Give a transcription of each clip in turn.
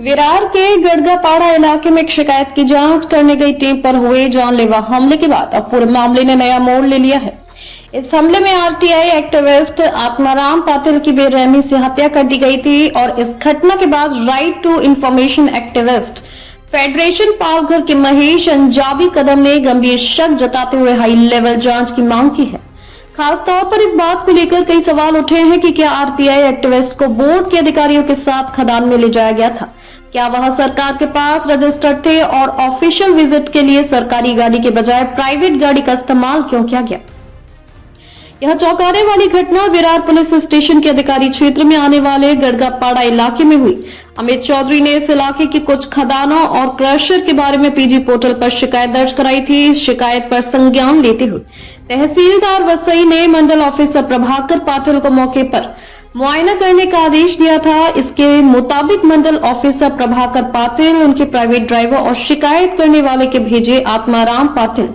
विरार के गड़गापाड़ा इलाके में एक शिकायत की जांच करने गई टीम पर हुए जानलेवा हमले के बाद अब पूरे मामले ने नया मोड़ ले लिया है। इस हमले में आरटीआई एक्टिविस्ट आत्माराम पाटिल की बेरहमी से हत्या कर दी गई थी और इस घटना के बाद right to information activist federation Palghar के महेश अंजाबी कदम ने गंभीर शक जताते हुए हाई लेवल जांच की मांग की है। खासतौर पर इस बात को लेकर कई सवाल उठे हैं कि क्या आरटीआई एक्टिविस्ट को बोर्ड के अधिकारियों के साथ खदान में ले जाया गया था, क्या वह सरकार के पास रजिस्टर्ड थे और ऑफिशियल विजिट के लिए सरकारी गाड़ी के बजाय प्राइवेट गाड़ी का इस्तेमाल क्यों किया गया। यह चौंकाने वाली घटना विरार पुलिस स्टेशन के अधिकारी क्षेत्र में आने वाले गड़गापाड़ा इलाके में हुई। अमित चौधरी ने इस इलाके की कुछ खदानों और क्रशर के बारे में पीजी पोर्टल पर शिकायत दर्ज कराई थी। इस शिकायत पर संज्ञान लेते हुए तहसीलदार वसई ने मंडल ऑफिसर प्रभाकर पाटिल को मौके पर मुआयना करने का आदेश दिया था। इसके मुताबिक मंडल ऑफिसर प्रभाकर पाटिल, उनके प्राइवेट ड्राइवर और शिकायत करने वाले के भेजे आत्माराम पाटिल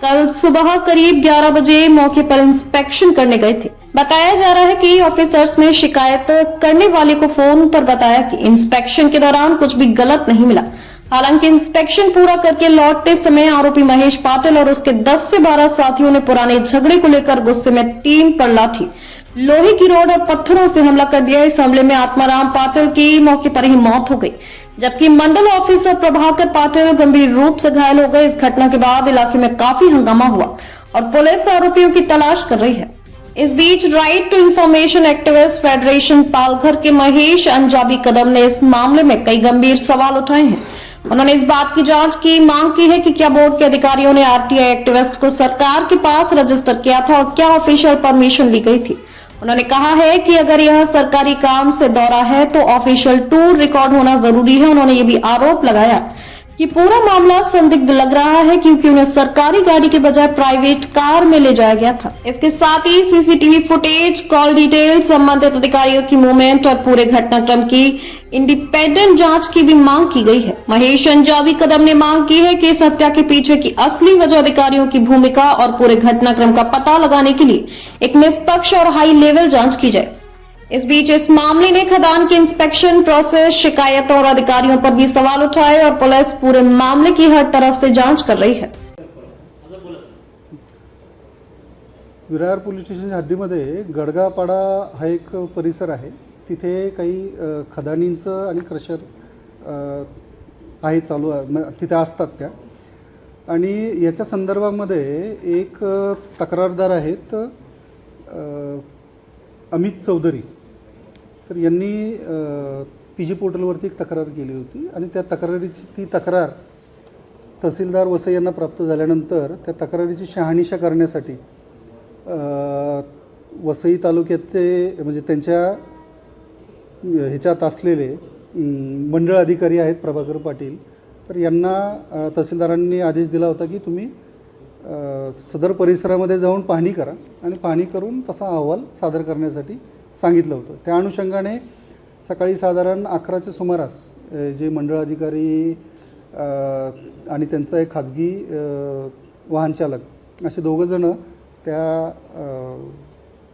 कल सुबह करीब 11 बजे मौके पर इंस्पेक्शन करने गए थे। बताया जा रहा है कि ऑफिसर्स ने शिकायत करने वाले को फोन पर बताया कि इंस्पेक्शन के दौरान कुछ भी गलत नहीं मिला। हालांकि इंस्पेक्शन पूरा करके लौटते समय आरोपी महेश पाटिल और उसके 10 से 12 साथियों ने पुराने झगड़े को लेकर गुस्से में टीम पर लाठी, लोहे की रॉड और पत्थरों से हमला कर दिया। इस हमले में आत्माराम पाटिल की मौके पर ही मौत हो गई, जबकि मंडल ऑफिसर प्रभाकर पाटिल गंभीर रूप से घायल हो गए। इस घटना के बाद इलाके में काफी हंगामा हुआ और पुलिस आरोपियों की तलाश कर रही है। इस बीच right to information activist federation Palghar के महेश अंजाबी कदम ने इस मामले में कई गंभीर सवाल उठाए हैं। उन्होंने इस बात की जांच की मांग की है कि क्या बोर्ड के अधिकारियों ने आरटीआई एक्टिविस्ट को सरकार के पास रजिस्टर किया था और क्या ऑफिशियल परमिशन ली गई थी। उन्होंने कहा है कि अगर यह सरकारी काम से दौरा है तो ऑफिशियल टूर रिकॉर्ड होना जरूरी है। उन्होंने ये भी आरोप लगाया कि पूरा मामला संदिग्ध लग रहा है क्योंकि उन्हें सरकारी गाड़ी के बजाय प्राइवेट कार में ले जाया गया था। इसके साथ ही सीसीटीवी फुटेज, कॉल डिटेल, संबंधित अधिकारियों की मूवमेंट और पूरे घटनाक्रम की इंडिपेंडेंट जांच की भी मांग की गई है। महेश अंजाबी कदम ने मांग की है कि इस हत्या के पीछे की असली वजह, अधिकारियों की भूमिका और पूरे घटनाक्रम का पता लगाने के लिए एक निष्पक्ष और हाई लेवल जांच की जाए। इस बीच इस मामले ने खदान की इंस्पेक्शन प्रोसेस, शिकायतों और अधिकारियों पर भी सवाल उठाए और पुलिस पूरे मामले की हर तरफ से जांच कर रही है। विरार पोलीस स्टेशनच्या हद्दीमध्ये गडगापाडा हा एक परिसर आहे। तिथे काही खदानींचं आणि क्रशर आहे चालू तिथे असतात त्या, आणि याच्या संदर्भामध्ये एक तक्रारदार आहेत अमित चौधरी, तर यांनी पीजी पोर्टलवरती एक तक्रार केली होती आणि त्या तक्रारीची ती तक्रार तहसीलदार वसई यांना प्राप्त झाल्यानंतर त्या तक्रारीची शहानिशा करण्यासाठी वसई तालुक्याचे म्हणजे त्यांच्या ह्याच्यात असलेले मंडळ अधिकारी आहेत प्रभाकर पाटील, तर यांना तहसीलदारांनी आदेश दिला होता की तुम्ही सदर परिसरामध्ये जाऊन पाहणी करा आणि पाहणी करून तसा अहवाल सादर करण्यासाठी सांगितलं होतं। त्या अनुषंगाने सकाळी साधारण 11च्या सुमारास जे मंडळ अधिकारी आणि त्यांचा एक खाजगी वाहन चालक असे दोघं जण त्या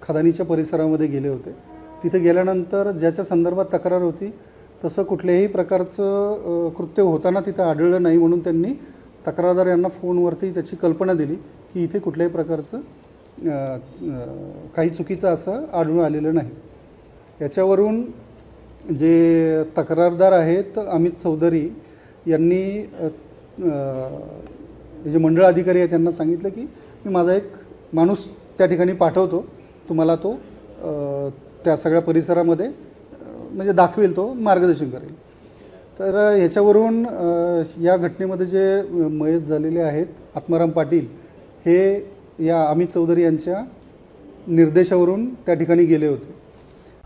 खदानीच्या परिसरामध्ये गेले होते। तिथे गेल्यानंतर ज्याच्या संदर्भात तक्रार होती तसं कुठल्याही प्रकारचं कृत्य होताना तिथं आढळलं नाही, म्हणून त्यांनी तक्रारदार यांना फोनवरती त्याची कल्पना दिली की इथे कुठल्याही प्रकारचं काही चुकीचं असं आढळून आलेलं नाही। याच्यावरून जे तक्रारदार आहेत अमित चौधरी यांनी जे मंडळ अधिकारी आहेत त्यांना सांगितलं की मी माझा एक माणूस त्या ठिकाणी पाठवतो, तुम्हाला तो त्या सगळ्या परिसरामध्ये म्हणजे दाखवेल, तो मार्गदर्शन करेल। तर ह्याच्यावरून या घटनेमध्ये जे मयत झालेले आहेत आत्माराम पाटील हे या अमित चौधरी यांच्या निर्देशावरून त्या ठिकाणी गेले होते।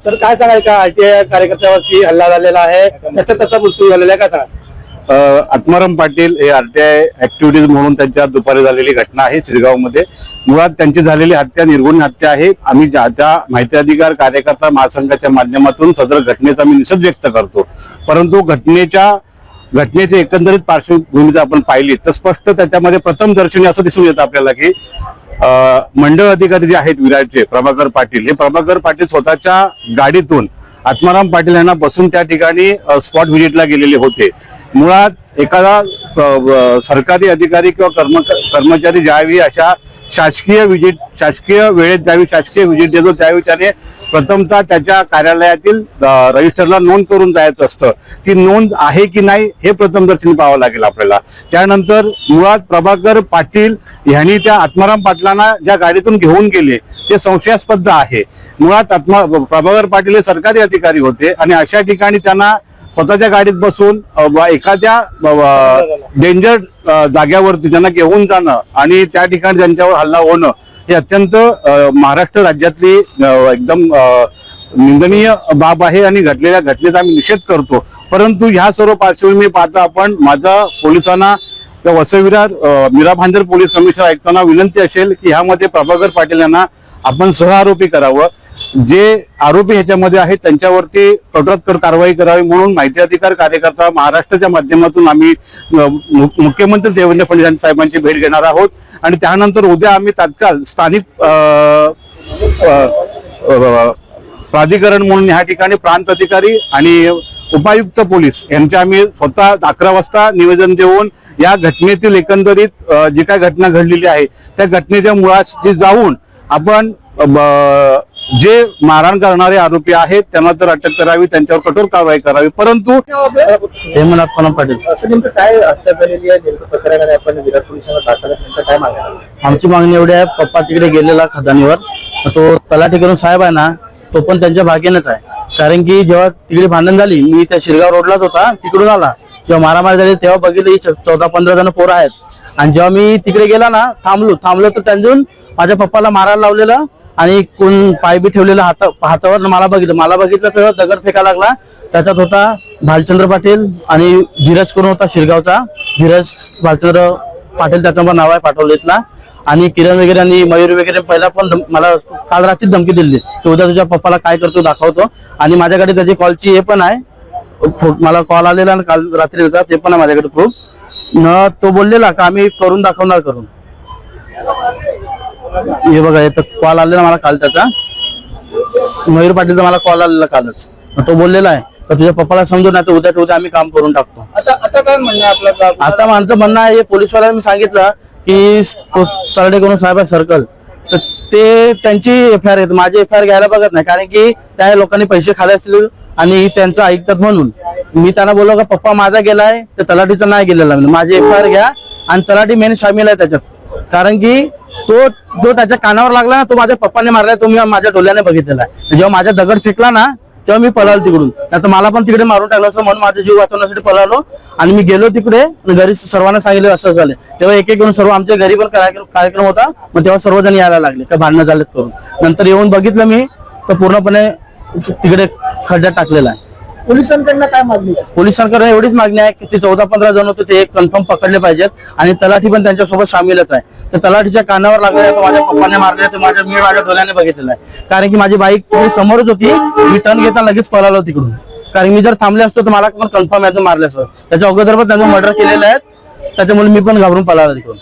सर काय सांगाल का आरटीआय कार्यकर्त्यावरती हल्ला झालेला आहे, त्याचा मृत्यू झालेला आहे, काय सांगा? आत्माराम पाटील हे आरटीआय ऍक्टिव्हिटीज म्हणून त्यांच्या दुपारी झालेली घटना आहे शिरगावमध्ये। मुळात त्यांची झालेली हत्या निर्गुण हत्या आहे। आम्ही त्या माहिती अधिकार कार्यकर्ता महासंघाच्या माध्यमातून सदर घटनेचा मी निषेध व्यक्त करतो, परंतु घटनेची एकंदरीत पार्श्वभूमी आपण पाहिली तर स्पष्ट त्याच्यामध्ये प्रथम दर्शनी असं दिसून येतं आपल्याला की मंडळ अधिकारी जे आहेत विरारचे प्रभाकर पाटील, हे प्रभाकर पाटील स्वतःच्या गाडीतून आत्माराम पाटील यांना बसून त्या ठिकाणी स्पॉट व्हिजिटला गेलेले होते. मुळात एखादा सरकारी अधिकारी किंवा कर्मचारी ज्यावेळी अशा शासकीय वेळेत ज्यावेळी शासकीय व्हिजिट देतो त्यावेळी त्याने प्रथमतः त्याच्या कार्यालयातील रजिस्टरला नोंद करून जायचं असतं. ती नोंद आहे की नाही हे प्रथमदर्शनी पाहावं लागेल आपल्याला. त्यानंतर मुळात प्रभाकर पाटील यांनी त्या आत्माराम पाटलांना ज्या गाडीतून घेऊन गेले ते संशयास्पद आहे. मुळात प्रभाकर पाटील हे सरकारी अधिकारी होते आणि अशा ठिकाणी त्यांना स्वतःच्या गाडीत बसून एखाद्या डेंजर जाग्यावरती त्यांना घेऊन जाणं आणि त्या ठिकाणी त्यांच्यावर हल्ला होणं हे अत्यंत महाराष्ट्र राज्यातली एकदम निंदनीय बाब आहे आणि घडलेल्या घटनेचा आम्ही निषेध करतो. परंतु ह्या सर्व पार्श्वभूमी पाहता आपण माझा पोलिसांना वसई-विरार मीरा भांजर पोलीस कमिशनर आयुक्तांना विनंती असेल की ह्यामध्ये प्रभाकर पाटील यांना आपण सहआरोपी करावं. जे आरोपी ह्याच्यामध्ये आहेत त्यांच्यावरती कठोर कारवाई करावी म्हणून माहिती अधिकार कार्यकर्ता महाराष्ट्राच्या माध्यमातून आम्ही मुख्यमंत्री देवेंद्र फडणवीस साहेबांची भेट घेणार आहोत आणि त्यानंतर उद्या आम्ही तात्काळ स्थानिक प्राधिकरण म्हणून ह्या ठिकाणी प्रांत अधिकारी आणि उपायुक्त पोलीस यांचे आम्ही स्वतः 11 वाजता निवेदन देऊन या घटनेतील एकंदरीत जी काय घटना घडलेली आहे त्या घटनेच्या मुळाशी जाऊन आपण जे मारहाण करणारे आरोपी आहेत त्यांना तर अटक करावी, त्यांच्यावर कठोर कारवाई करावी. परंतु हेमंत पाटील असं नेमकं काय हत्या झालेली आहे नेमकं प्रकरण आपण विरार पोलिसांना दाखल काय मागणी? आमची मागणी एवढी आहे, पप्पा तिकडे गेलेला खदानीवर, तो तलाठी करून साहेब आहे ना तो पण त्यांच्या भाग्यानेच आहे. कारण की जेव्हा तिकडे भांडण झाली मी त्या शिरगाव रोडलाच होता, तिकडून आला जेव्हा मारामारी झाली तेव्हा बघितलं ही 14-15 जण पोरं आहेत. आणि जेव्हा मी तिकडे गेला ना थांबलो तर त्यांजून माझ्या पप्पाला मारायला लावलेलं आणि कोण पाय बी ठेवलेला हातावर मला बघितलं तेव्हा दगड फेका लागला. त्याच्यात होता भालचंद्र पाटील आणि धीरज करून होता शिरगावचा, धीरज भालचंद्र पाटील त्याचं पण नाव आहे पाठवलेतला. आणि किरण वगैरे आणि मयूर वगैरे पहिला पण मला काल रात्री धमकी दिली की उद्या तुझ्या पप्पाला काय करतो दाखवतो. आणि माझ्याकडे त्याची कॉलची हे पण आहे, मला कॉल आलेला आणि काल रात्री ते पण आहे माझ्याकडे प्रूफ. न तो बोललेला का आम्ही करून दाखवणार करून. हे बघा येतं कॉल आलेला मला काल त्याचा, मयूर पाटीलचा मला कॉल आलेला कालच. तो बोललेला आहे तर तुझ्या पप्पाला समजून नाही तर उद्या आम्ही काम करून टाकतो. आता काय म्हणणं आपलं? आता माझं म्हणणं आहे पोलीसवाल्यांनी सांगितलं की तरडे करून साहेब आहे सर्कल तर ते त्यांची एफआयआर आहे, माझी एफआयआर घ्यायला बघत नाही. कारण की त्या लोकांनी पैसे खाले असतील आणि त्यांचं ऐकतात म्हणून मी त्यांना बोललो का पप्पा माझा गेलाय तर तलाठीचा नाही गेलेला, माझी एफआयआर घ्या. आणि तलाठी मेन सामील आहे त्याच्यात. कारण की तो जो त्याच्या कानावर लागला ना तो माझ्या पप्पाने मारलाय, तो मी माझ्या डोळ्याने बघितलेला आहे. जेव्हा माझ्या दगड फेकला ना तेव्हा मी पळालो तिकडून, आता मला पण तिकडे मारून टाकलं असं म्हणून माझा जीव वाचवण्यासाठी पळालो. आणि मी गेलो तिकडे घरी सर्वांना सांगितलं असं झालं. तेव्हा एक घेऊन सर्व आमच्या घरी पण कार्यक्रम होता, मग तेव्हा सर्वजण यायला लागले का भांडणं झालेत करून. नंतर येऊन बघितलं मी तर पूर्णपणे तिकडे खड्ड्यात टाकलेला आहे. पोलिसांकडनं काय मागणी आहे? पोलिसांकडे एवढीच मागणी आहे की ते 14-15 जण होते ते कन्फर्म पकडले पाहिजेत आणि तलाठी पण त्यांच्यासोबत सामीलच आहे. तर तलाठीच्या कानावर लागले माझ्या पप्पाने मारले तर मी माझ्या डोळ्याने बघितलेलं आहे. कारण की माझी बाईक समोरच होती, मी टर्न घेता लगेच पळालो तिकडून. कारण मी जर थांबले असतो तर मला पण कन्फर्म याचं मारले असतं. त्याच्या अगोदर पण त्यांचं मर्डर केलेलं आहे, त्याच्यामुळे मी पण घाबरून पळालो तिकडून.